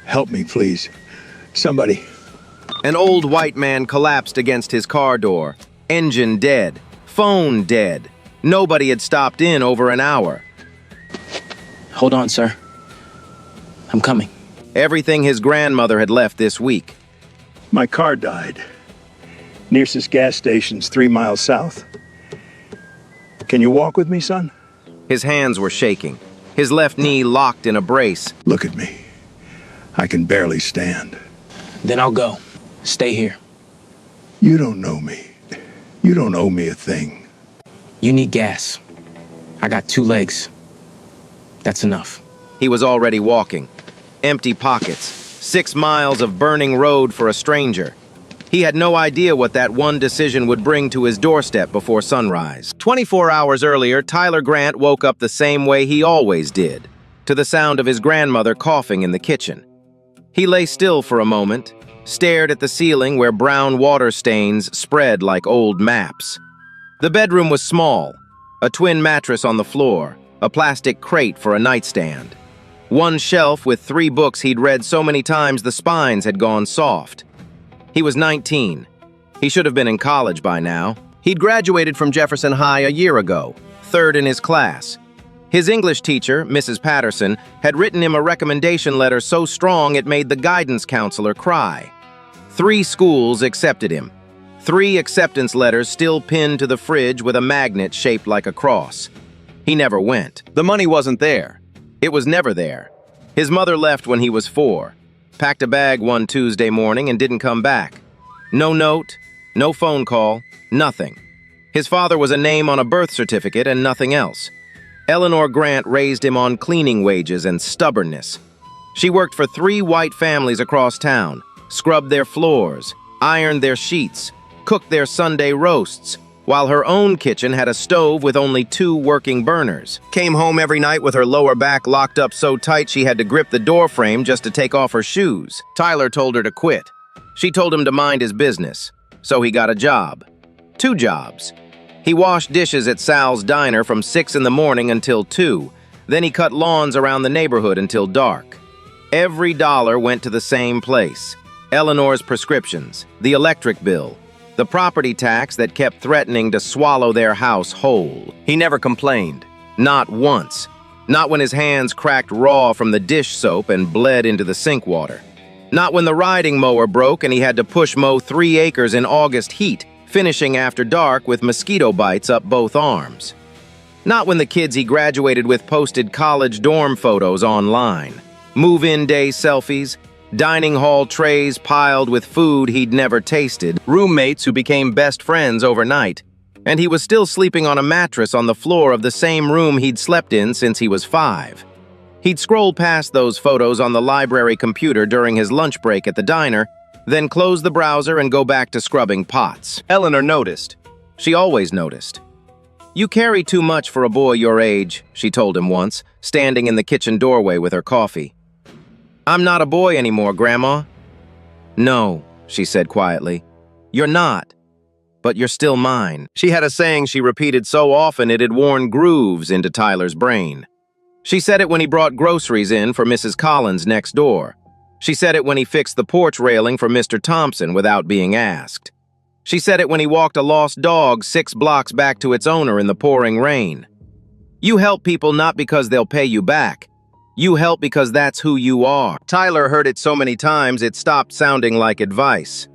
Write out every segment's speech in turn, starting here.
Help me, please. Somebody. An old white man collapsed against his car door. Engine dead. Phone dead. Nobody had stopped in over an hour. Hold on, sir. I'm coming. Everything his grandmother had left this week. My car died. Nearest gas station's 3 miles south. Can you walk with me, son? His hands were shaking. His left knee locked in a brace. Look at me. I can barely stand. Then I'll go. Stay here. You don't know me. You don't owe me a thing. You need gas. I got 2 legs. That's enough. He was already walking. Empty pockets. 6 miles of burning road for a stranger. He had no idea what that one decision would bring to his doorstep before sunrise. 24 hours earlier, Tyler Grant woke up the same way he always did, to the sound of his grandmother coughing in the kitchen. He lay still for a moment, stared at the ceiling where brown water stains spread like old maps. The bedroom was small, a twin mattress on the floor, a plastic crate for a nightstand. One shelf with 3 books he'd read so many times the spines had gone soft. He was 19. He should have been in college by now. He'd graduated from Jefferson High a year ago, 3rd in his class. His English teacher, Mrs. Patterson, had written him a recommendation letter so strong it made the guidance counselor cry. 3 schools accepted him. 3 acceptance letters still pinned to the fridge with a magnet shaped like a cross. He never went. The money wasn't there. It was never there. His mother left when he was 4. Packed a bag one Tuesday morning and didn't come back. No note, no phone call, nothing. His father was a name on a birth certificate and nothing else. Eleanor Grant raised him on cleaning wages and stubbornness. She worked for 3 white families across town, scrubbed their floors, ironed their sheets, cooked their Sunday roasts, while her own kitchen had a stove with only 2 working burners. Came home every night with her lower back locked up so tight she had to grip the door frame just to take off her shoes. Tyler told her to quit. She told him to mind his business. So he got a job. 2 jobs. He washed dishes at Sal's Diner from 6 in the morning until 2. Then he cut lawns around the neighborhood until dark. Every dollar went to the same place. Eleanor's prescriptions, the electric bill, the property tax that kept threatening to swallow their house whole. He never complained. Not once. Not when his hands cracked raw from the dish soap and bled into the sink water. Not when the riding mower broke and he had to push mow 3 acres in August heat, finishing after dark with mosquito bites up both arms. Not when the kids he graduated with posted college dorm photos online. Move-in day selfies, dining hall trays piled with food he'd never tasted, roommates who became best friends overnight, and he was still sleeping on a mattress on the floor of the same room he'd slept in since he was 5. He'd scroll past those photos on the library computer during his lunch break at the diner, then close the browser and go back to scrubbing pots. Eleanor noticed. She always noticed. "You carry too much for a boy your age," she told him once, standing in the kitchen doorway with her coffee. "I'm not a boy anymore, Grandma." "No," she said quietly. "You're not. But you're still mine." She had a saying she repeated so often it had worn grooves into Tyler's brain. She said it when he brought groceries in for Mrs. Collins next door. She said it when he fixed the porch railing for Mr. Thompson without being asked. She said it when he walked a lost dog 6 blocks back to its owner in the pouring rain. You help people not because they'll pay you back. You help because that's who you are. Tyler heard it so many times it stopped sounding like advice.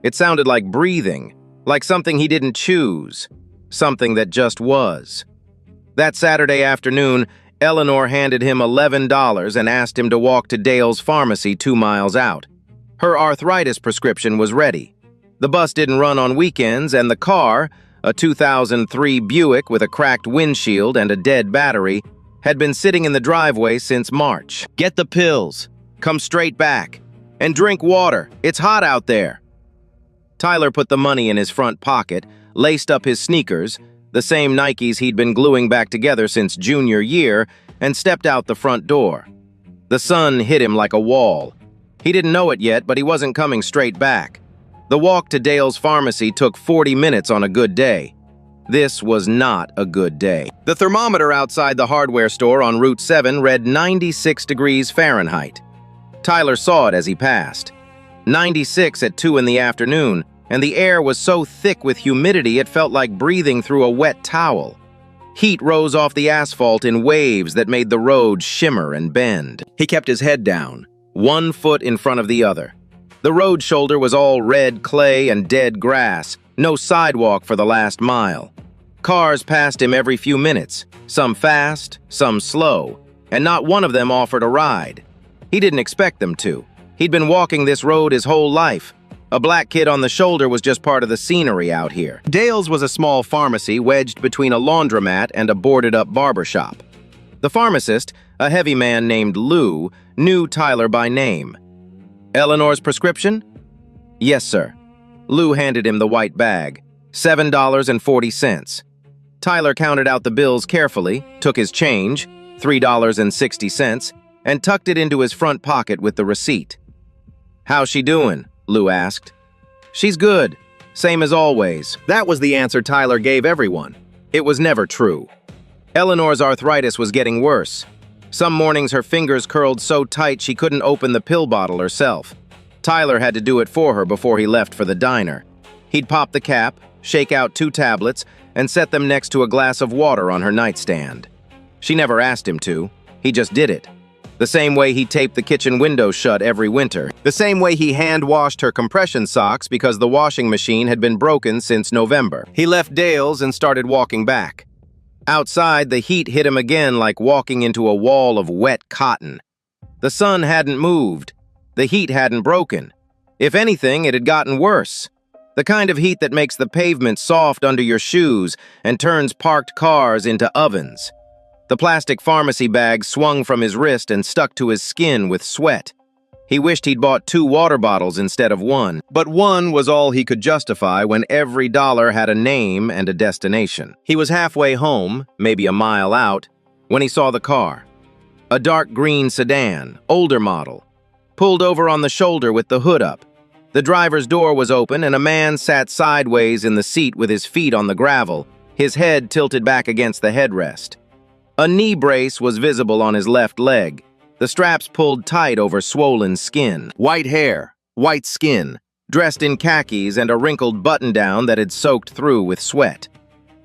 It sounded like breathing, like something he didn't choose, something that just was. That Saturday afternoon, Eleanor handed him $11 and asked him to walk to Dale's pharmacy 2 miles out. Her arthritis prescription was ready. The bus didn't run on weekends, and the car, a 2003 Buick with a cracked windshield and a dead battery, had been sitting in the driveway since March. "Get the pills, come straight back, and drink water. It's hot out there." Tyler put the money in his front pocket, laced up his sneakers, the same Nikes he'd been gluing back together since junior year, and stepped out the front door. The sun hit him like a wall. He didn't know it yet, but he wasn't coming straight back. The walk to Dale's pharmacy took 40 minutes on a good day. This was not a good day. The thermometer outside the hardware store on Route 7 read 96 degrees Fahrenheit. Tyler saw it as he passed. 96 at 2 in the afternoon, and the air was so thick with humidity it felt like breathing through a wet towel. Heat rose off the asphalt in waves that made the road shimmer and bend. He kept his head down, 1 foot in front of the other. The road shoulder was all red clay and dead grass, no sidewalk for the last mile. Cars passed him every few minutes, some fast, some slow, and not one of them offered a ride. He didn't expect them to. He'd been walking this road his whole life. A black kid on the shoulder was just part of the scenery out here. Dale's was a small pharmacy wedged between a laundromat and a boarded-up barber shop. The pharmacist, a heavy man named Lou, knew Tyler by name. "Eleanor's prescription?" "Yes, sir." Lou handed him the white bag, $7.40. Tyler counted out the bills carefully, took his change, $3.60, and tucked it into his front pocket with the receipt. "How's she doing?" Lou asked. "She's good, same as always." That was the answer Tyler gave everyone. It was never true. Eleanor's arthritis was getting worse. Some mornings her fingers curled so tight she couldn't open the pill bottle herself. Tyler had to do it for her before he left for the diner. He'd pop the cap, shake out 2 tablets, and set them next to a glass of water on her nightstand. She never asked him to. He just did it. The same way he taped the kitchen window shut every winter. The same way he hand-washed her compression socks because the washing machine had been broken since November. He left Dale's and started walking back. Outside, the heat hit him again like walking into a wall of wet cotton. The sun hadn't moved. The heat hadn't broken. If anything, it had gotten worse. The kind of heat that makes the pavement soft under your shoes and turns parked cars into ovens. The plastic pharmacy bag swung from his wrist and stuck to his skin with sweat. He wished he'd bought 2 water bottles instead of 1, but 1 was all he could justify when every dollar had a name and a destination. He was halfway home, maybe a mile out, when he saw the car. A dark green sedan, older model, pulled over on the shoulder with the hood up. The driver's door was open and a man sat sideways in the seat with his feet on the gravel, his head tilted back against the headrest. A knee brace was visible on his left leg, the straps pulled tight over swollen skin. White hair, white skin, dressed in khakis and a wrinkled button-down that had soaked through with sweat.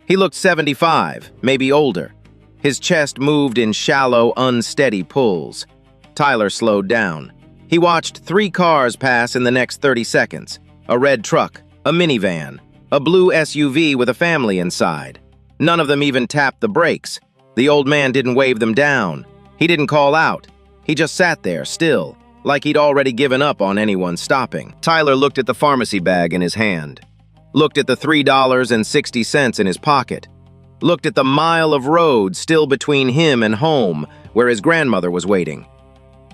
He looked 75, maybe older. His chest moved in shallow, unsteady pulls. Tyler slowed down. He watched 3 cars pass in the next 30 seconds. A red truck, a minivan, a blue SUV with a family inside. None of them even tapped the brakes. The old man didn't wave them down. He didn't call out. He just sat there, still, like he'd already given up on anyone stopping. Tyler looked at the pharmacy bag in his hand. Looked at the $3.60 in his pocket. Looked at the mile of road still between him and home, where his grandmother was waiting.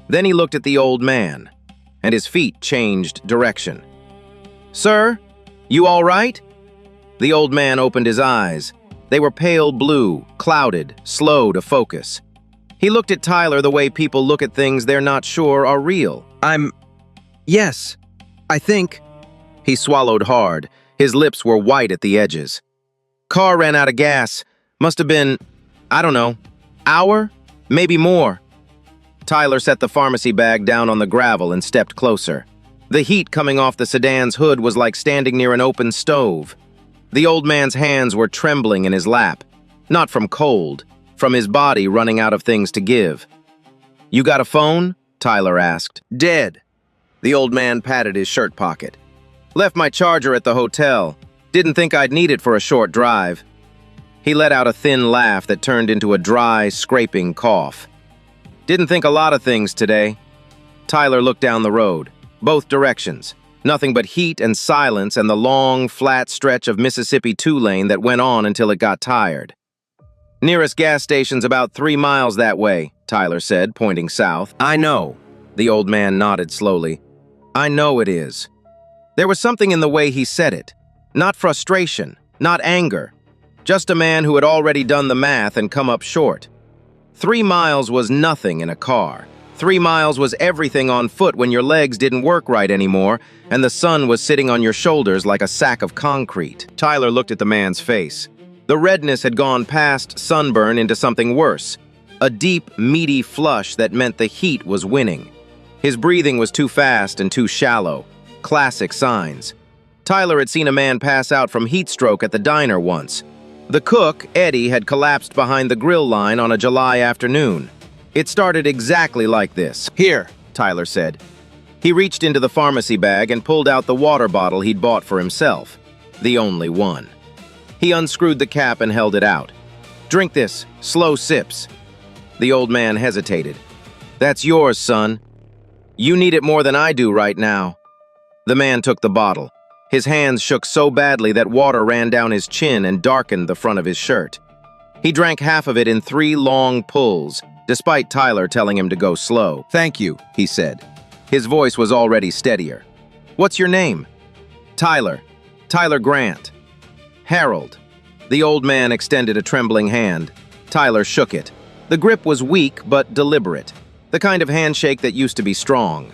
Then he looked at the old man, and his feet changed direction. "Sir, you all right?" The old man opened his eyes. They were pale blue, clouded, slow to focus. He looked at Tyler the way people look at things they're not sure are real. Yes, I think." He swallowed hard. His lips were white at the edges. "Car ran out of gas. Must have been, I don't know, hour? Maybe more." Tyler set the pharmacy bag down on the gravel and stepped closer. The heat coming off the sedan's hood was like standing near an open stove. The old man's hands were trembling in his lap, not from cold, from his body running out of things to give. "You got a phone?" Tyler asked. "Dead." The old man patted his shirt pocket. "Left my charger at the hotel. Didn't think I'd need it for a short drive." He let out a thin laugh that turned into a dry, scraping cough. "Didn't think a lot of things today." Tyler looked down the road, both directions. Nothing but heat and silence and the long, flat stretch of Mississippi 2-lane that went on until it got tired. "Nearest gas station's about 3 miles that way," Tyler said, pointing south. "I know." The old man nodded slowly. "I know it is." There was something in the way he said it. Not frustration, not anger. Just a man who had already done the math and come up short. 3 miles was nothing in a car. 3 miles was everything on foot when your legs didn't work right anymore and the sun was sitting on your shoulders like a sack of concrete. Tyler looked at the man's face. The redness had gone past sunburn into something worse. A deep, meaty flush that meant the heat was winning. His breathing was too fast and too shallow. Classic signs. Tyler had seen a man pass out from heat stroke at the diner once. The cook, Eddie, had collapsed behind the grill line on a July afternoon. It started exactly like this. Here. Tyler said. He reached into the pharmacy bag and pulled out the water bottle he'd bought for himself. The only one. He unscrewed the cap and held it out. Drink this. Slow sips. The old man hesitated. That's yours, son. You need it more than I do right now. The man took the bottle. His hands shook so badly that water ran down his chin and darkened the front of his shirt. He drank half of it in 3 long pulls, despite Tyler telling him to go slow. Thank you, he said. His voice was already steadier. What's your name? Tyler. Tyler Grant. Harold. The old man extended a trembling hand. Tyler shook it. The grip was weak but deliberate, the kind of handshake that used to be strong.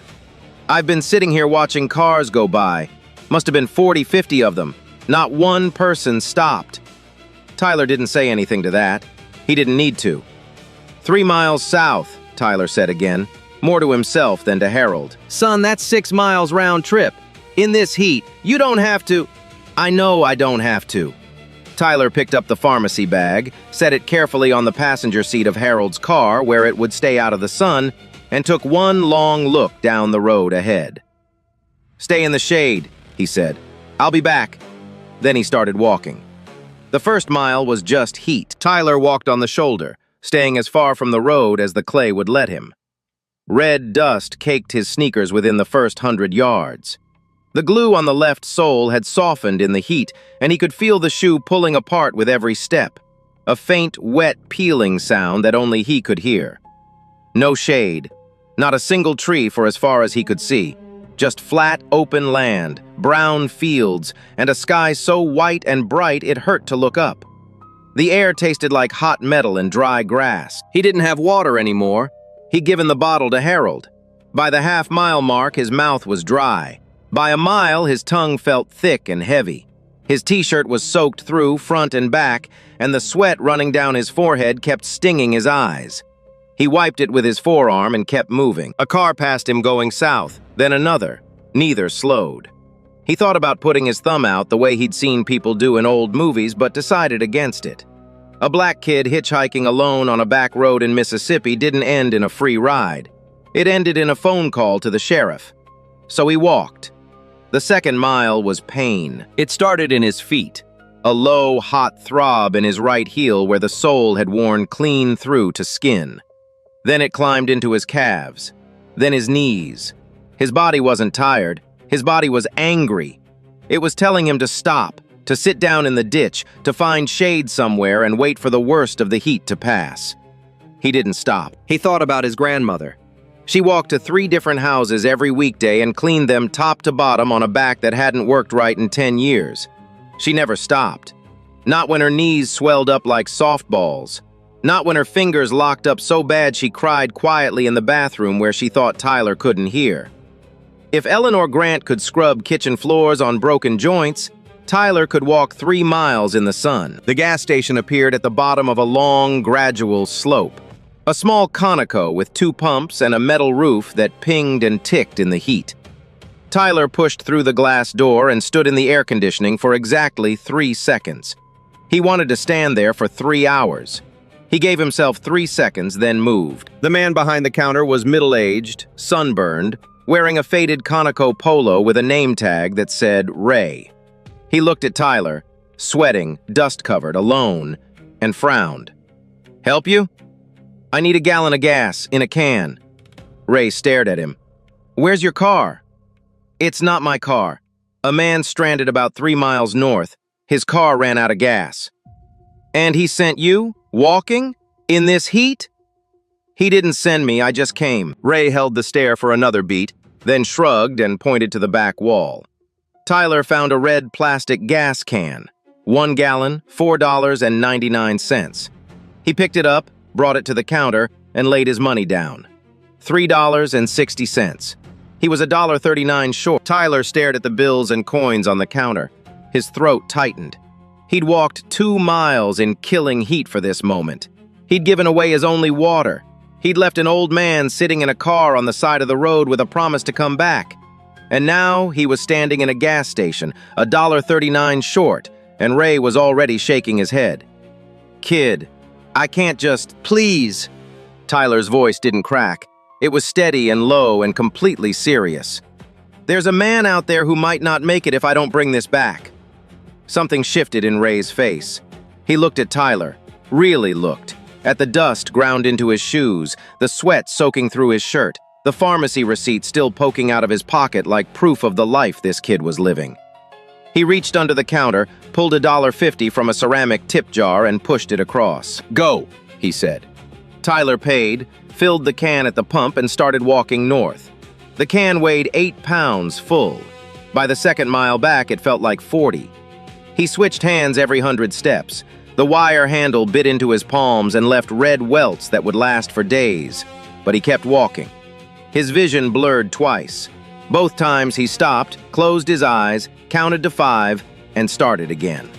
I've been sitting here watching cars go by. Must have been 40, 50 of them. Not one person stopped. Tyler didn't say anything to that. He didn't need to. 3 miles south, Tyler said again, more to himself than to Harold. Son, that's 6 miles round trip. In this heat, you don't have to. I know I don't have to. Tyler picked up the pharmacy bag, set it carefully on the passenger seat of Harold's car where it would stay out of the sun, and took one long look down the road ahead. Stay in the shade, he said. I'll be back. Then he started walking. The first mile was just heat. Tyler walked on the shoulder, staying as far from the road as the clay would let him. Red dust caked his sneakers within the first 100 yards. The glue on the left sole had softened in the heat, and he could feel the shoe pulling apart with every step, a faint, wet peeling sound that only he could hear. No shade, not a single tree for as far as he could see, just flat, open land, brown fields, and a sky so white and bright it hurt to look up. The air tasted like hot metal and dry grass. He didn't have water anymore. He'd given the bottle to Harold. By the half-mile mark, his mouth was dry. By a mile, his tongue felt thick and heavy. His t-shirt was soaked through, front and back, and the sweat running down his forehead kept stinging his eyes. He wiped it with his forearm and kept moving. A car passed him going south, then another. Neither slowed. He thought about putting his thumb out the way he'd seen people do in old movies, but decided against it. A black kid hitchhiking alone on a back road in Mississippi didn't end in a free ride. It ended in a phone call to the sheriff. So he walked. The second mile was pain. It started in his feet, a low, hot throb in his right heel where the sole had worn clean through to skin. Then it climbed into his calves, then his knees. His body wasn't tired. His body was angry. It was telling him to stop, to sit down in the ditch, to find shade somewhere and wait for the worst of the heat to pass. He didn't stop. He thought about his grandmother. She walked to 3 different houses every weekday and cleaned them top to bottom on a back that hadn't worked right in 10 years. She never stopped. Not when her knees swelled up like softballs. Not when her fingers locked up so bad she cried quietly in the bathroom where she thought Tyler couldn't hear. If Eleanor Grant could scrub kitchen floors on broken joints, Tyler could walk 3 miles in the sun. The gas station appeared at the bottom of a long, gradual slope. A small Conoco with 2 pumps and a metal roof that pinged and ticked in the heat. Tyler pushed through the glass door and stood in the air conditioning for exactly 3 seconds. He wanted to stand there for 3 hours. He gave himself 3 seconds, then moved. The man behind the counter was middle-aged, sunburned, wearing a faded Conoco polo with a name tag that said Ray. He looked at Tyler, sweating, dust-covered, alone, and frowned. "Help you?" "I need a gallon of gas, in a can." Ray stared at him. "Where's your car?" "It's not my car. A man stranded about 3 miles north. His car ran out of gas." "And he sent you? Walking? In this heat?" "He didn't send me, I just came." Ray held the stare for another beat, then shrugged and pointed to the back wall. Tyler found a red plastic gas can. 1 gallon, $4.99. He picked it up, brought it to the counter, and laid his money down. $3.60. He was $1.39 short. Tyler stared at the bills and coins on the counter. His throat tightened. He'd walked 2 miles in killing heat for this moment. He'd given away his only water. He'd left an old man sitting in a car on the side of the road with a promise to come back. And now he was standing in a gas station, $1.39 short, and Ray was already shaking his head. "Kid, I can't just, please." Tyler's voice didn't crack. It was steady and low and completely serious. "There's a man out there who might not make it if I don't bring this back." Something shifted in Ray's face. He looked at Tyler, really looked, at the dust ground into his shoes, the sweat soaking through his shirt, the pharmacy receipt still poking out of his pocket like proof of the life this kid was living. He reached under the counter, pulled $1.50 from a ceramic tip jar and pushed it across. "Go," he said. Tyler paid, filled the can at the pump and started walking north. The can weighed 8 pounds full. By the second mile back, it felt like 40. He switched hands every 100 steps. The wire handle bit into his palms and left red welts that would last for days. But he kept walking. His vision blurred twice. Both times he stopped, closed his eyes, counted to 5, and started again.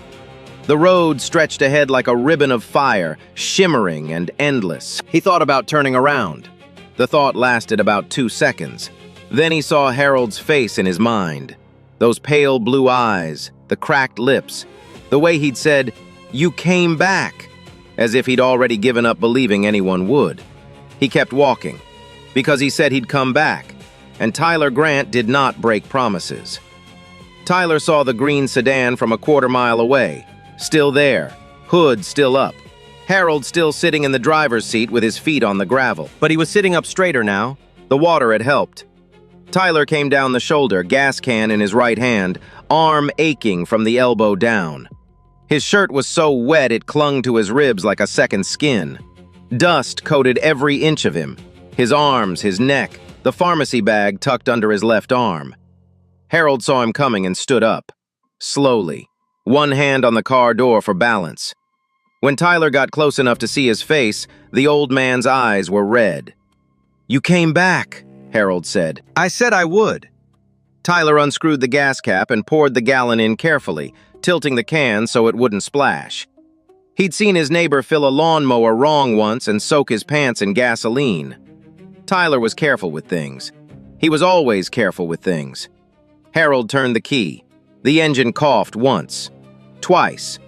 The road stretched ahead like a ribbon of fire, shimmering and endless. He thought about turning around. The thought lasted about 2 seconds. Then he saw Harold's face in his mind. Those pale blue eyes, the cracked lips, the way he'd said, "You came back," as if he'd already given up believing anyone would. He kept walking, because he said he'd come back, and Tyler Grant did not break promises. Tyler saw the green sedan from a quarter-mile away, still there, hood still up. Harold still sitting in the driver's seat with his feet on the gravel. But he was sitting up straighter now. The water had helped. Tyler came down the shoulder, gas can in his right hand, arm aching from the elbow down. His shirt was so wet it clung to his ribs like a second skin. Dust coated every inch of him, his arms, his neck, the pharmacy bag tucked under his left arm. Harold saw him coming and stood up, slowly, one hand on the car door for balance. When Tyler got close enough to see his face, the old man's eyes were red. "You came back," Harold said. "I said I would." Tyler unscrewed the gas cap and poured the gallon in carefully, tilting the can so it wouldn't splash. He'd seen his neighbor fill a lawnmower wrong once and soak his pants in gasoline. Tyler was careful with things. He was always careful with things. Harold turned the key. The engine coughed once, twice.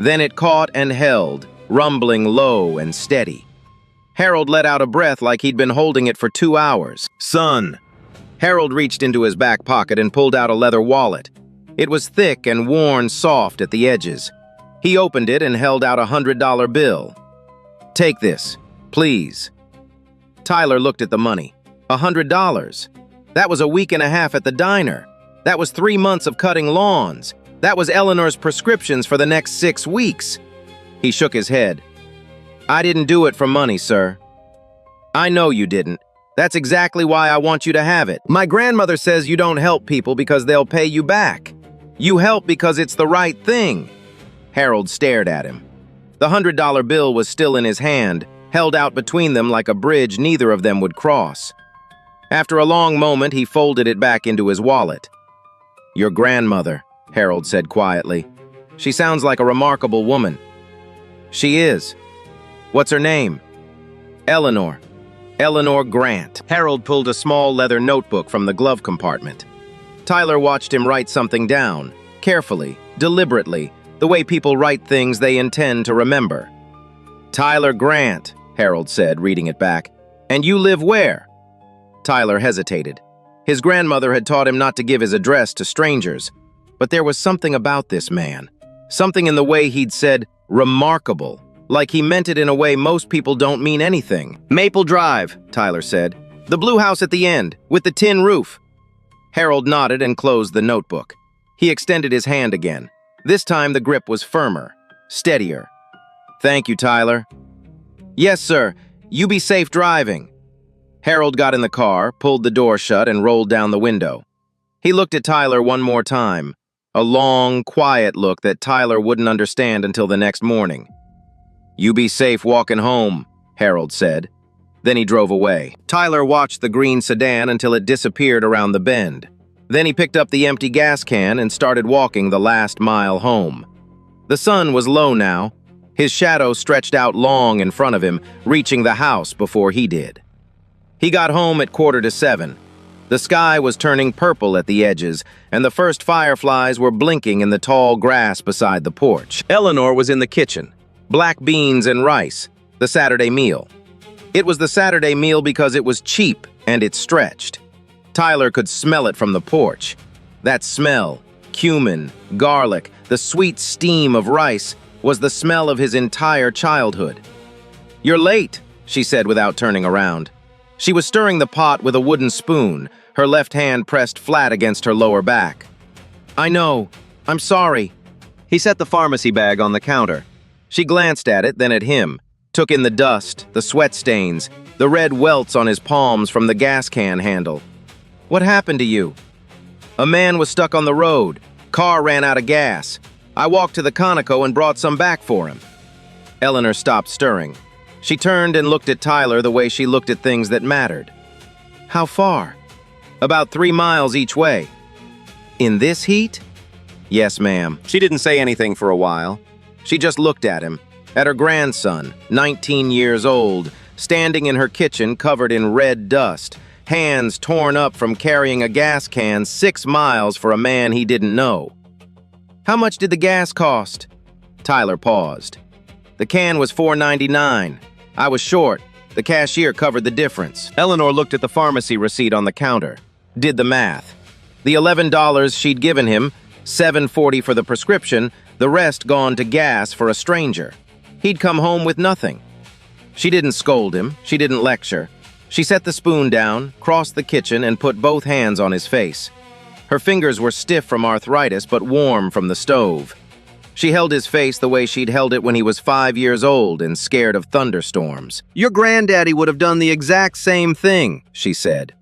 Then it caught and held, rumbling low and steady. Harold let out a breath like he'd been holding it for 2 hours. "Son." Harold reached into his back pocket and pulled out a leather wallet. It was thick and worn soft at the edges. He opened it and held out a $100 bill. "Take this, please." Tyler looked at the money. $100. That was a week and a half at the diner. That was 3 months of cutting lawns. That was Eleanor's prescriptions for the next 6 weeks. He shook his head. "I didn't do it for money, sir." "I know you didn't. That's exactly why I want you to have it. My grandmother says you don't help people because they'll pay you back. You help because it's the right thing." Harold stared at him. The $100 bill was still in his hand, held out between them like a bridge neither of them would cross. After a long moment, he folded it back into his wallet. "Your grandmother," Harold said quietly. "She sounds like a remarkable woman." "She is." "What's her name?" "Eleanor. Eleanor Grant." Harold pulled a small leather notebook from the glove compartment. Tyler watched him write something down, carefully, deliberately, the way people write things they intend to remember. "Tyler Grant," Harold said, reading it back. "And you live where?" Tyler hesitated. His grandmother had taught him not to give his address to strangers, but there was something about this man, something in the way he'd said, "remarkable," like he meant it in a way most people don't mean anything. "Maple Drive," Tyler said. "The blue house at the end, with the tin roof." Harold nodded and closed the notebook. He extended his hand again. This time the grip was firmer, steadier. "Thank you, Tyler." "Yes, sir. You be safe driving." Harold got in the car, pulled the door shut, and rolled down the window. He looked at Tyler one more time, a long, quiet look that Tyler wouldn't understand until the next morning. "You be safe walking home," Harold said. Then he drove away. Tyler watched the green sedan until it disappeared around the bend. Then he picked up the empty gas can and started walking the last mile home. The sun was low now. His shadow stretched out long in front of him, reaching the house before he did. He got home at 6:45. The sky was turning purple at the edges, and the first fireflies were blinking in the tall grass beside the porch. Eleanor was in the kitchen. Black beans and rice, the Saturday meal. It was the Saturday meal because it was cheap and it stretched. Tyler could smell it from the porch. That smell, cumin, garlic, the sweet steam of rice, was the smell of his entire childhood. "You're late," she said without turning around. She was stirring the pot with a wooden spoon, her left hand pressed flat against her lower back. "I know. I'm sorry." He set the pharmacy bag on the counter. She glanced at it, then at him, took in the dust, the sweat stains, the red welts on his palms from the gas can handle. "What happened to you?" "A man was stuck on the road. Car ran out of gas. I walked to the Conoco and brought some back for him." Eleanor stopped stirring. She turned and looked at Tyler the way she looked at things that mattered. "How far?" "About 3 miles each way." "In this heat?" "Yes, ma'am." She didn't say anything for a while. She just looked at him, at her grandson, 19 years old, standing in her kitchen covered in red dust, hands torn up from carrying a gas can 6 miles for a man he didn't know. "How much did the gas cost?" Tyler paused. "The can was $4.99. I was short. The cashier covered the difference." Eleanor looked at the pharmacy receipt on the counter, did the math. The $11 she'd given him, $7.40 for the prescription, the rest gone to gas for a stranger. He'd come home with nothing. She didn't scold him. She didn't lecture. She set the spoon down, crossed the kitchen, and put both hands on his face. Her fingers were stiff from arthritis, but warm from the stove. She held his face the way she'd held it when he was 5 years old and scared of thunderstorms. "Your granddaddy would have done the exact same thing," she said.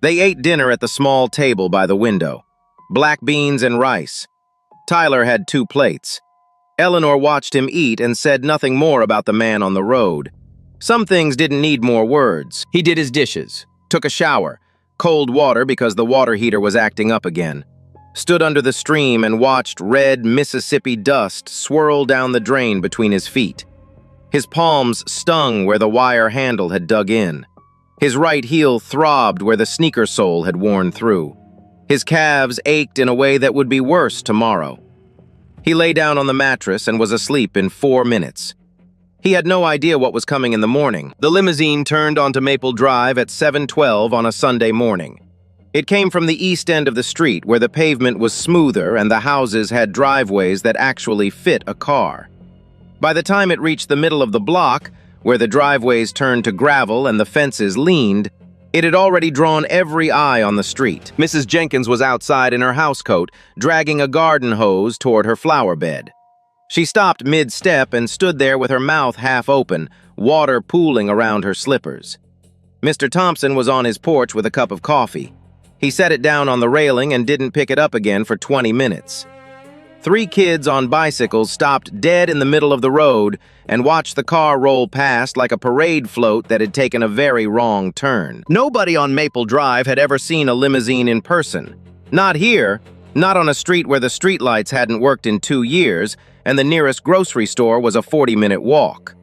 They ate dinner at the small table by the window. Black beans and rice. Tyler had 2 plates. Eleanor watched him eat and said nothing more about the man on the road. Some things didn't need more words. He did his dishes, took a shower, cold water because the water heater was acting up again, stood under the stream and watched red Mississippi dust swirl down the drain between his feet. His palms stung where the wire handle had dug in. His right heel throbbed where the sneaker sole had worn through. His calves ached in a way that would be worse tomorrow. He lay down on the mattress and was asleep in 4 minutes. He had no idea what was coming in the morning. The limousine turned onto Maple Drive at 7:12 on a Sunday morning. It came from the east end of the street where the pavement was smoother and the houses had driveways that actually fit a car. By the time it reached the middle of the block, where the driveways turned to gravel and the fences leaned, it had already drawn every eye on the street. Mrs. Jenkins was outside in her housecoat, dragging a garden hose toward her flower bed. She stopped mid-step and stood there with her mouth half open, water pooling around her slippers. Mr. Thompson was on his porch with a cup of coffee. He set it down on the railing and didn't pick it up again for 20 minutes. 3 kids on bicycles stopped dead in the middle of the road and watched the car roll past like a parade float that had taken a very wrong turn. Nobody on Maple Drive had ever seen a limousine in person. Not here, not on a street where the streetlights hadn't worked in 2 years, and the nearest grocery store was a 40-minute walk.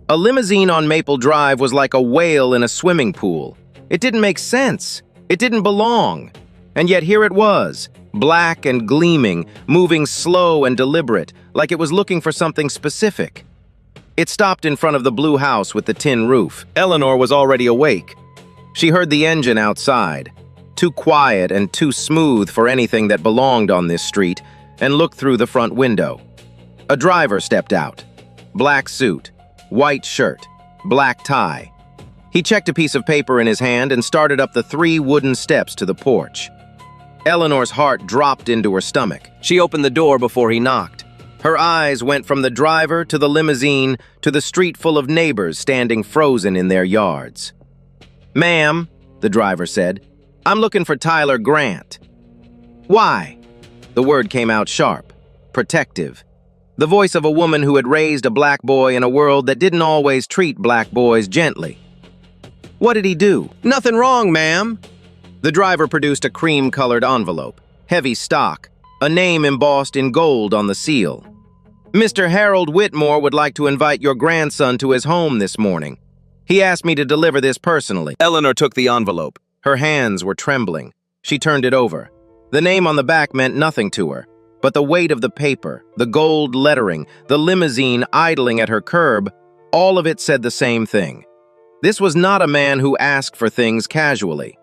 A limousine on Maple Drive was like a whale in a swimming pool. It didn't make sense. It didn't belong. And yet here it was, black and gleaming, moving slow and deliberate, like it was looking for something specific. It stopped in front of the blue house with the tin roof. Eleanor was already awake. She heard the engine outside, too quiet and too smooth for anything that belonged on this street, and looked through the front window. A driver stepped out. Black suit, white shirt, black tie. He checked a piece of paper in his hand and started up the 3 wooden steps to the porch. Eleanor's heart dropped into her stomach. She opened the door before he knocked. Her eyes went from the driver to the limousine to the street full of neighbors standing frozen in their yards. "Ma'am," the driver said, "I'm looking for Tyler Grant." "Why?" The word came out sharp, protective. The voice of a woman who had raised a black boy in a world that didn't always treat black boys gently. "What did he do?" "Nothing wrong, ma'am." The driver produced a cream-colored envelope, heavy stock, a name embossed in gold on the seal. Mr. Harold Whitmore would like to invite your grandson to his home this morning. He asked me to deliver this personally. Eleanor took the envelope. Her hands were trembling. She turned it over. The name on the back meant nothing to her, but the weight of the paper, the gold lettering, the limousine idling at her curb, all of it said the same thing. This was not a man who asked for things casually.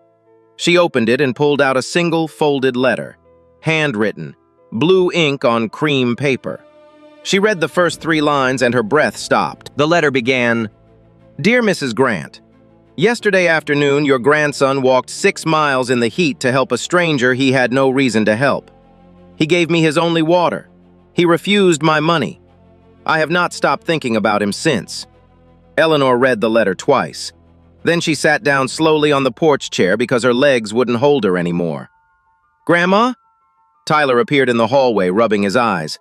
She opened it and pulled out a single folded letter, handwritten, blue ink on cream paper. She read the first 3 lines and her breath stopped. The letter began, Dear Mrs. Grant, yesterday afternoon your grandson walked 6 miles in the heat to help a stranger he had no reason to help. He gave me his only water. He refused my money. I have not stopped thinking about him since. Eleanor read the letter twice. Then she sat down slowly on the porch chair because her legs wouldn't hold her anymore. Grandma? Tyler appeared in the hallway, rubbing his eyes.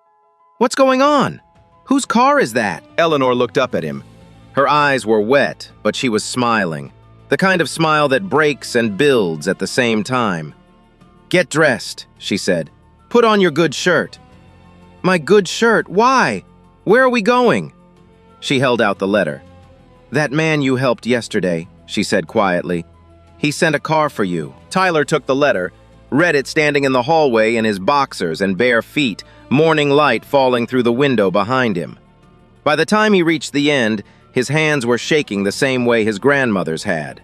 What's going on? Whose car is that? Eleanor looked up at him. Her eyes were wet, but she was smiling. The kind of smile that breaks and builds at the same time. Get dressed, she said. Put on your good shirt. My good shirt? Why? Where are we going? She held out the letter. That man you helped yesterday, she said quietly. He sent a car for you. Tyler took the letter, read it standing in the hallway in his boxers and bare feet, morning light falling through the window behind him. By the time he reached the end, his hands were shaking the same way his grandmother's had.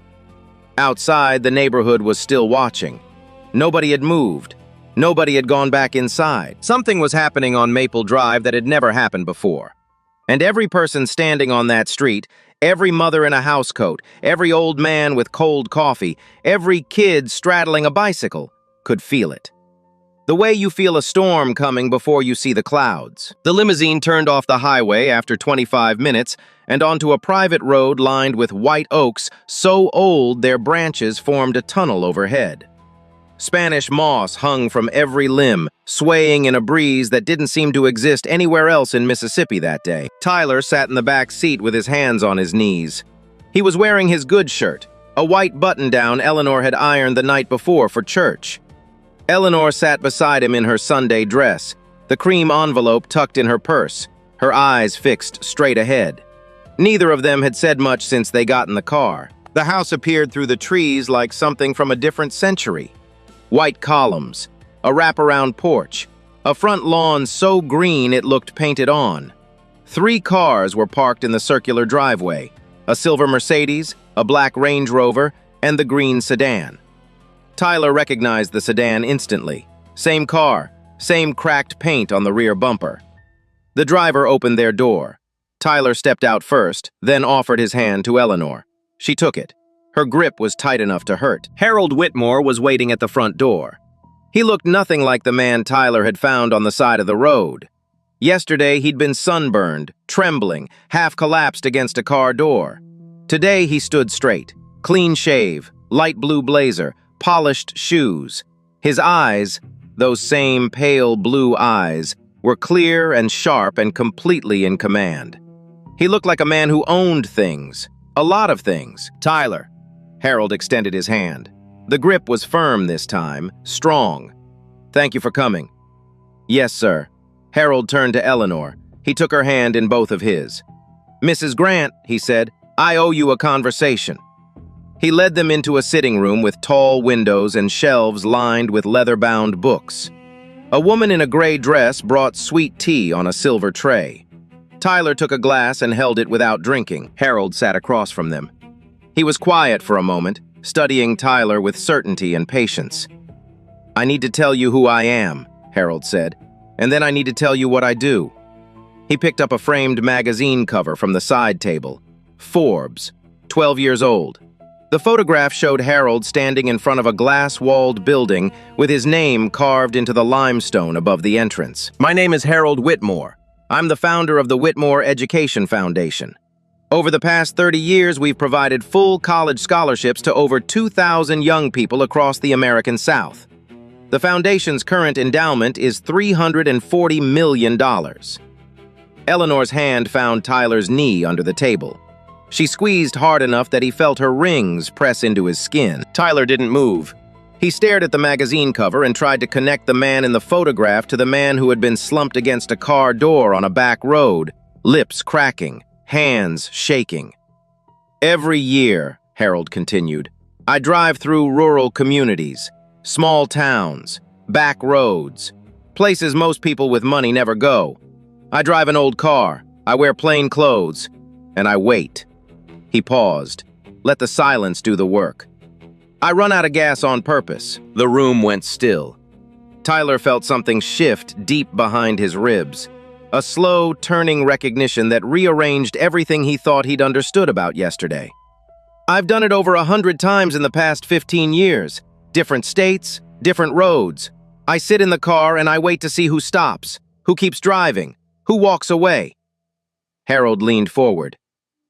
Outside, the neighborhood was still watching. Nobody had moved. Nobody had gone back inside. Something was happening on Maple Drive that had never happened before. And every person standing on that street, every mother in a housecoat, every old man with cold coffee, every kid straddling a bicycle, could feel it. The way you feel a storm coming before you see the clouds. The limousine turned off the highway after 25 minutes and onto a private road lined with white oaks so old their branches formed a tunnel overhead. Spanish moss hung from every limb, swaying in a breeze that didn't seem to exist anywhere else in Mississippi that day. Tyler sat in the back seat with his hands on his knees. He was wearing his good shirt, a white button-down Eleanor had ironed the night before for church. Eleanor sat beside him in her Sunday dress, the cream envelope tucked in her purse, her eyes fixed straight ahead. Neither of them had said much since they got in the car. The house appeared through the trees like something from a different century. White columns, a wraparound porch, a front lawn so green it looked painted on. 3 cars were parked in the circular driveway, a silver Mercedes, a black Range Rover, and the green sedan. Tyler recognized the sedan instantly. Same car, same cracked paint on the rear bumper. The driver opened their door. Tyler stepped out first, then offered his hand to Eleanor. She took it. Her grip was tight enough to hurt. Harold Whitmore was waiting at the front door. He looked nothing like the man Tyler had found on the side of the road. Yesterday, he'd been sunburned, trembling, half collapsed against a car door. Today, he stood straight, clean shave, light blue blazer, polished shoes. His eyes, those same pale blue eyes, were clear and sharp and completely in command. He looked like a man who owned things, a lot of things. Tyler. Harold extended his hand. The grip was firm this time, strong. Thank you for coming. Yes, sir. Harold turned to Eleanor. He took her hand in both of his. Mrs. Grant, he said, I owe you a conversation. He led them into a sitting room with tall windows and shelves lined with leather-bound books. A woman in a gray dress brought sweet tea on a silver tray. Tyler took a glass and held it without drinking. Harold sat across from them. He was quiet for a moment, studying Tyler with certainty and patience. I need to tell you who I am, Harold said, and then I need to tell you what I do. He picked up a framed magazine cover from the side table. Forbes, 12 years old. The photograph showed Harold standing in front of a glass-walled building with his name carved into the limestone above the entrance. My name is Harold Whitmore. I'm the founder of the Whitmore Education Foundation. Over the past 30 years, we've provided full college scholarships to over 2,000 young people across the American South. The foundation's current endowment is $340 million. Eleanor's hand found Tyler's knee under the table. She squeezed hard enough that he felt her rings press into his skin. Tyler didn't move. He stared at the magazine cover and tried to connect the man in the photograph to the man who had been slumped against a car door on a back road, lips cracking, hands shaking. "Every year," Harold continued, "I drive through rural communities, small towns, back roads, places most people with money never go. I drive an old car, I wear plain clothes, and I wait." He paused. Let the silence do the work. "I run out of gas on purpose." The room went still. Tyler felt something shift deep behind his ribs, a slow, turning recognition that rearranged everything he thought he'd understood about yesterday. "I've done it over 100 times in the past 15 years. Different states, different roads. I sit in the car and I wait to see who stops, who keeps driving, who walks away." Harold leaned forward.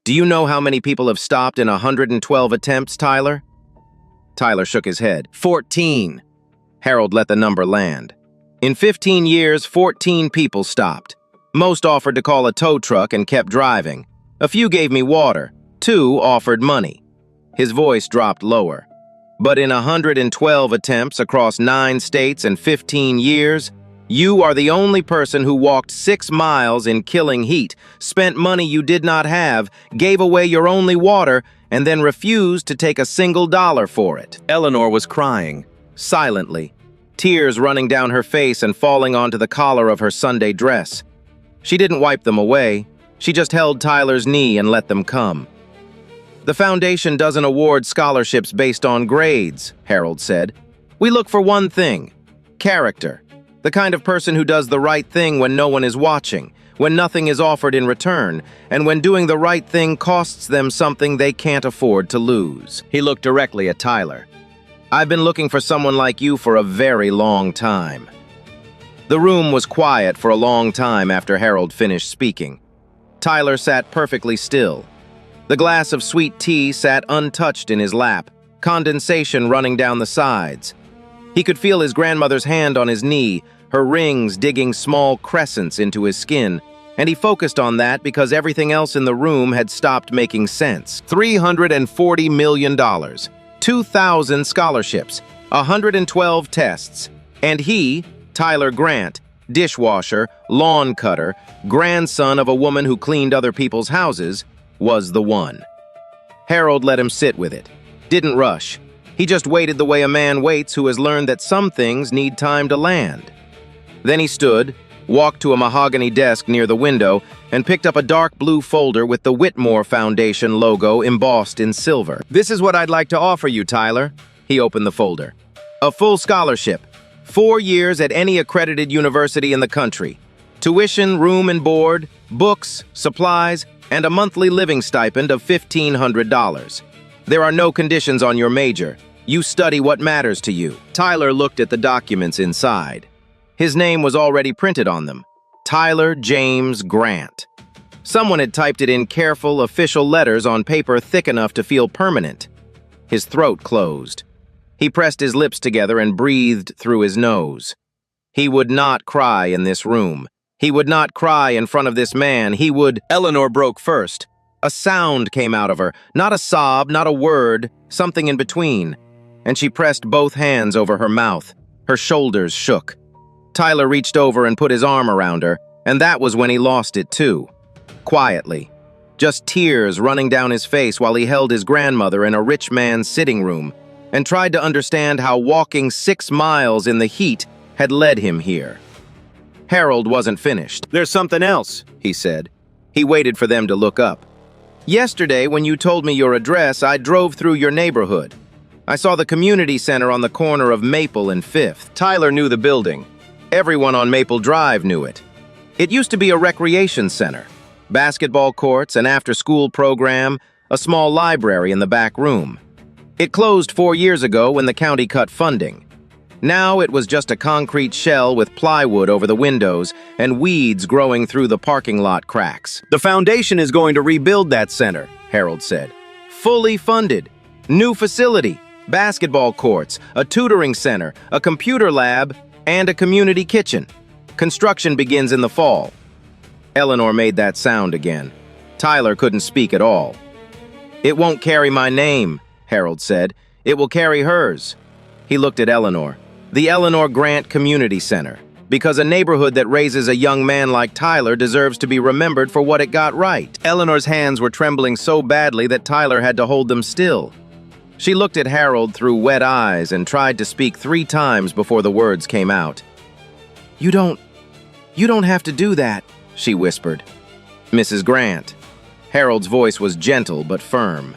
"Do you know how many people have stopped in 112 attempts, Tyler?" Tyler shook his head. 14. Harold let the number land. "In 15 years, 14 people stopped. Most offered to call a tow truck and kept driving. A few gave me water. 2 offered money." His voice dropped lower. "But in 112 attempts across 9 states and 15 years, you are the only person who walked 6 miles in killing heat, spent money you did not have, gave away your only water, and then refused to take a single dollar for it." Eleanor was crying. Silently, tears running down her face and falling onto the collar of her Sunday dress. She didn't wipe them away. She just held Tyler's knee and let them come. "The foundation doesn't award scholarships based on grades," Harold said. "We look for one thing: character. The kind of person who does the right thing when no one is watching, when nothing is offered in return, and when doing the right thing costs them something they can't afford to lose." He looked directly at Tyler. "I've been looking for someone like you for a very long time." The room was quiet for a long time after Harold finished speaking. Tyler sat perfectly still. The glass of sweet tea sat untouched in his lap, condensation running down the sides. He could feel his grandmother's hand on his knee, her rings digging small crescents into his skin, and he focused on that because everything else in the room had stopped making sense. $340 million, 2,000 scholarships, 112 tests, and he, Tyler Grant, dishwasher, lawn cutter, grandson of a woman who cleaned other people's houses, was the one. Harold let him sit with it. Didn't rush. He just waited the way a man waits who has learned that some things need time to land. Then he stood, walked to a mahogany desk near the window, and picked up a dark blue folder with the Whitmore Foundation logo embossed in silver. "This is what I'd like to offer you, Tyler." He opened the folder. "A full scholarship, 4 years at any accredited university in the country. Tuition, room and board, books, supplies, and a monthly living stipend of $1,500. There are no conditions on your major. You study what matters to you." Tyler looked at the documents inside. His name was already printed on them. Tyler James Grant. Someone had typed it in careful, official letters on paper thick enough to feel permanent. His throat closed. He pressed his lips together and breathed through his nose. He would not cry in this room. He would not cry in front of this man. He would... Eleanor broke first. A sound came out of her, not a sob, not a word, something in between. And she pressed both hands over her mouth. Her shoulders shook. Tyler reached over and put his arm around her, and that was when he lost it too. Quietly. Just tears running down his face while he held his grandmother in a rich man's sitting room and tried to understand how walking 6 miles in the heat had led him here. Harold wasn't finished. "There's something else," he said. He waited for them to look up. "Yesterday, when you told me your address, I drove through your neighborhood. I saw the community center on the corner of Maple and 5th. Tyler knew the building. Everyone on Maple Drive knew it. It used to be a recreation center. Basketball courts, an after-school program, a small library in the back room. It closed 4 years ago when the county cut funding. Now it was just a concrete shell with plywood over the windows and weeds growing through the parking lot cracks. "The foundation is going to rebuild that center," Harold said. "Fully funded. New facility, basketball courts, a tutoring center, a computer lab, and a community kitchen. Construction begins in the fall." Eleanor made that sound again. Tyler couldn't speak at all. "It won't carry my name," Harold said. "It will carry hers." He looked at Eleanor. The Eleanor Grant Community Center. Because a neighborhood that raises a young man like Tyler deserves to be remembered for what it got right. Eleanor's hands were trembling so badly that Tyler had to hold them still. She looked at Harold through wet eyes and tried to speak 3 times before the words came out. You don't have to do that," she whispered. "Mrs. Grant." Harold's voice was gentle but firm.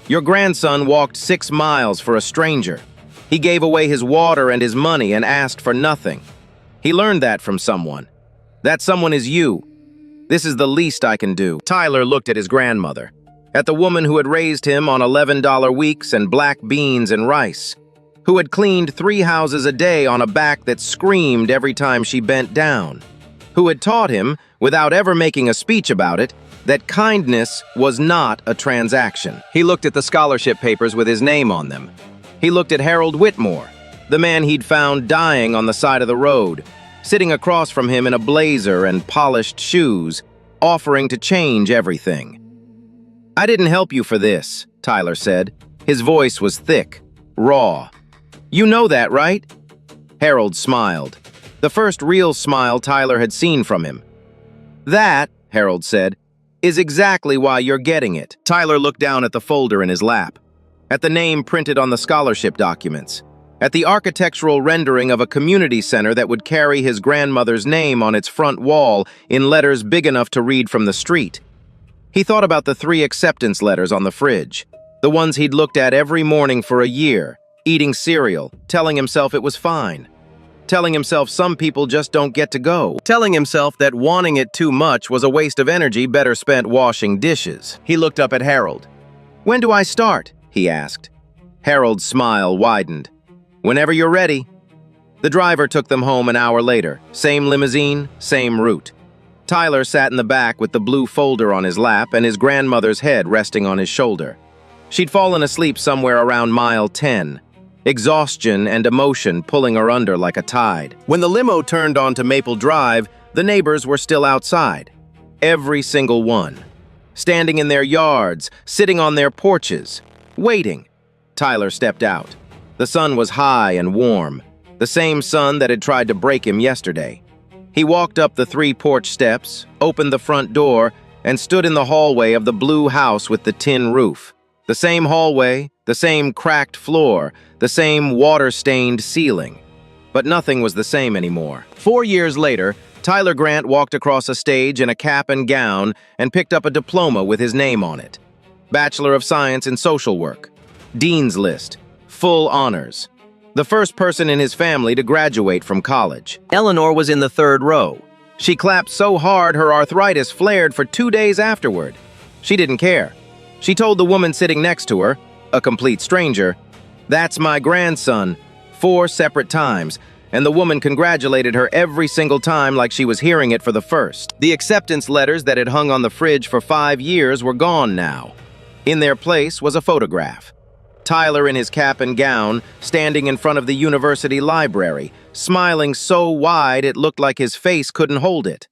"Your grandson walked 6 miles for a stranger. He gave away his water and his money and asked for nothing. He learned that from someone. That someone is you. This is the least I can do." Tyler looked at his grandmother, at the woman who had raised him on $11 weeks and black beans and rice, who had cleaned 3 houses a day on a back that screamed every time she bent down, who had taught him, without ever making a speech about it, that kindness was not a transaction. He looked at the scholarship papers with his name on them. He looked at Harold Whitmore, the man he'd found dying on the side of the road, sitting across from him in a blazer and polished shoes, offering to change everything. "I didn't help you for this," Tyler said. His voice was thick, raw. "You know that, right?" Harold smiled, the first real smile Tyler had seen from him. "That," Harold said, "is exactly why you're getting it." Tyler looked down at the folder in his lap, at the name printed on the scholarship documents, at the architectural rendering of a community center that would carry his grandmother's name on its front wall in letters big enough to read from the street. He thought about the 3 acceptance letters on the fridge, the ones he'd looked at every morning for a year, eating cereal, telling himself it was fine, telling himself some people just don't get to go, telling himself that wanting it too much was a waste of energy better spent washing dishes. He looked up at Harold. "When do I start?" he asked. Harold's smile widened. "Whenever you're ready." The driver took them home an hour later. Same limousine, same route. Tyler sat in the back with the blue folder on his lap and his grandmother's head resting on his shoulder. She'd fallen asleep somewhere around mile 10, exhaustion and emotion pulling her under like a tide. When the limo turned onto Maple Drive, the neighbors were still outside. Every single one. Standing in their yards, sitting on their porches, waiting. Tyler stepped out. The sun was high and warm, the same sun that had tried to break him yesterday. He walked up the 3 porch steps, opened the front door, and stood in the hallway of the blue house with the tin roof. The same hallway, the same cracked floor, the same water-stained ceiling. But nothing was the same anymore. 4 years later, Tyler Grant walked across a stage in a cap and gown and picked up a diploma with his name on it. Bachelor of Science in Social Work. Dean's List. Full honors. The first person in his family to graduate from college. Eleanor was in the 3rd row. She clapped so hard her arthritis flared for 2 days afterward. She didn't care. She told the woman sitting next to her, a complete stranger, "That's my grandson," 4 separate times, and the woman congratulated her every single time like she was hearing it for the first. The acceptance letters that had hung on the fridge for 5 years were gone now. In their place was a photograph. Tyler in his cap and gown, standing in front of the university library, smiling so wide it looked like his face couldn't hold it.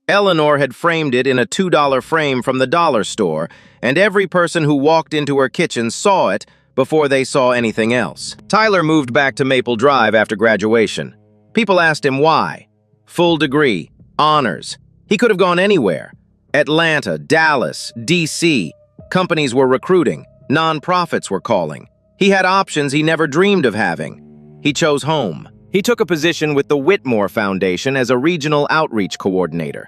Eleanor had framed it in a $2 frame from the dollar store, and every person who walked into her kitchen saw it before they saw anything else. Tyler moved back to Maple Drive after graduation. People asked him why. Full degree, honors. He could have gone anywhere. Atlanta, Dallas, D.C. Companies were recruiting. Non-profits were calling. He had options he never dreamed of having. He chose home. He took a position with the Whitmore Foundation as a regional outreach coordinator.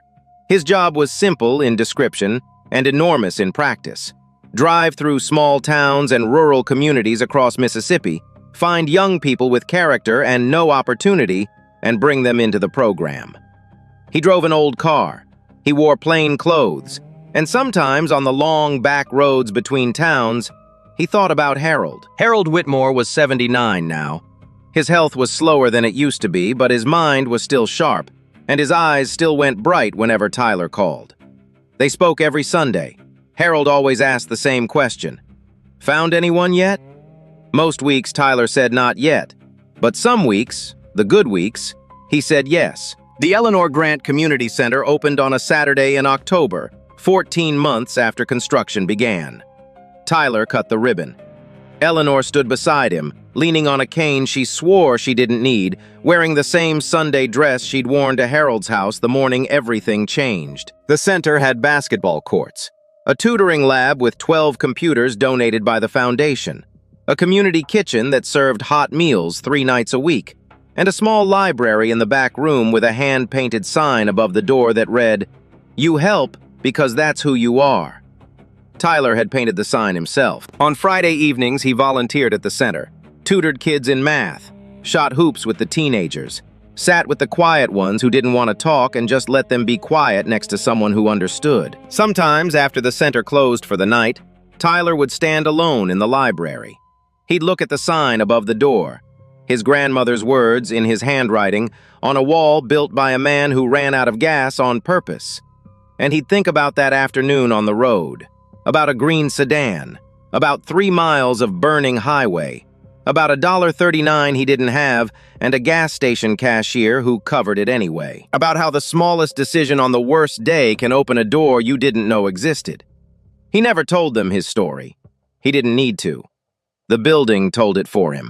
His job was simple in description and enormous in practice. Drive through small towns and rural communities across Mississippi, find young people with character and no opportunity, and bring them into the program. He drove an old car. He wore plain clothes. And sometimes on the long back roads between towns, he thought about Harold. Harold Whitmore was 79 now. His health was slower than it used to be, but his mind was still sharp, and his eyes still went bright whenever Tyler called. They spoke every Sunday. Harold always asked the same question. "Found anyone yet?" Most weeks Tyler said not yet, but some weeks, the good weeks, he said yes. The Eleanor Grant Community Center opened on a Saturday in October, 14 months after construction began. Tyler cut the ribbon. Eleanor stood beside him, leaning on a cane she swore she didn't need, wearing the same Sunday dress she'd worn to Harold's house the morning everything changed. The center had basketball courts, A tutoring lab with 12 computers donated by the foundation, a community kitchen that served hot meals 3 nights a week, and a small library in the back room with a hand-painted sign above the door that read, "You help because that's who you are." Tyler had painted the sign himself. On Friday evenings, he volunteered at the center, Tutored kids in math, shot hoops with the teenagers, sat with the quiet ones who didn't want to talk and just let them be quiet next to someone who understood. Sometimes, after the center closed for the night, Tyler would stand alone in the library. He'd look at the sign above the door, his grandmother's words in his handwriting on a wall built by a man who ran out of gas on purpose. And he'd think about that afternoon on the road, about a green sedan, about 3 miles of burning highway, about $1.39 he didn't have and a gas station cashier who covered it anyway, about how the smallest decision on the worst day can open a door you didn't know existed. He never told them his story. He didn't need to. The building told it for him.